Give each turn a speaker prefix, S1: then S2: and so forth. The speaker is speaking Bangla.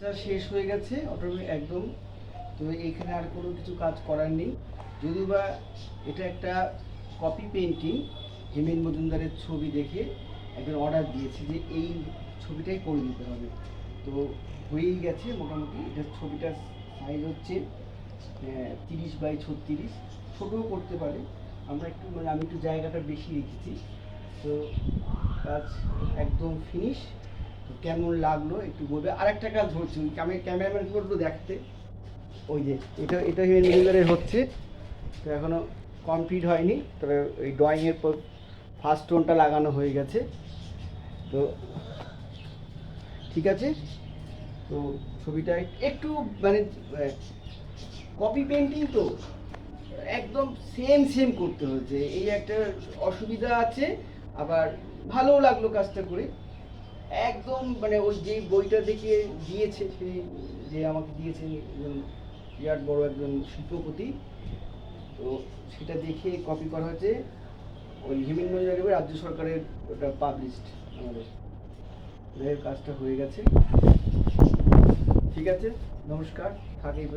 S1: কাজটা শেষ হয়ে গেছে অটোমেটিক একদম। তো এখানে আর কোনো কিছু কাজ করার নেই, যদিও বা এটা একটা কপি পেন্টিং। হেমেন মজুমদারের ছবি দেখে একজন অর্ডার দিয়েছে যে এই ছবিটাই করে দিতে হবে। তো হয়েই গেছে মোটামুটি। এটার ছবিটার সাইজ হচ্ছে 30x36, ছোটও করতে পারে। আমরা একটু আমি একটু জায়গাটা বেশি রেখেছি। তো কাজ একদম ফিনিশ। তো কেমন লাগলো একটু বলবে। আর একটা কাজ হচ্ছে, ওই আমি ক্যামেরাম্যান করবো দেখতে। ওই যে এটা হিমেন হচ্ছে, তো এখনও কমপ্লিট হয়নি, তবে ওই ড্রয়িংয়ের পর ফার্স্ট টোনটা লাগানো হয়ে গেছে। তো ঠিক আছে। তো ছবিটা একটু মানে কপি পেন্টিং তো একদম সেম সেম করতে হয়েছে, এই একটা অসুবিধা আছে। আবার ভালোও লাগলো কাজটা করে। একদম মানে ওই যে বইটা দেখে দিয়েছে, সেই যে আমাকে দিয়েছেন একজন বিরাট বড় একজন শিল্পপতি, তো সেটা দেখে কপি করা হয়েছে। ওই হেমেন মজুমদার রাজ্য সরকারের ওটা পাবলিশড আমাদের। কাজটা হয়ে গেছে। ঠিক আছে, নমস্কার, থাক এই পর্যন্ত।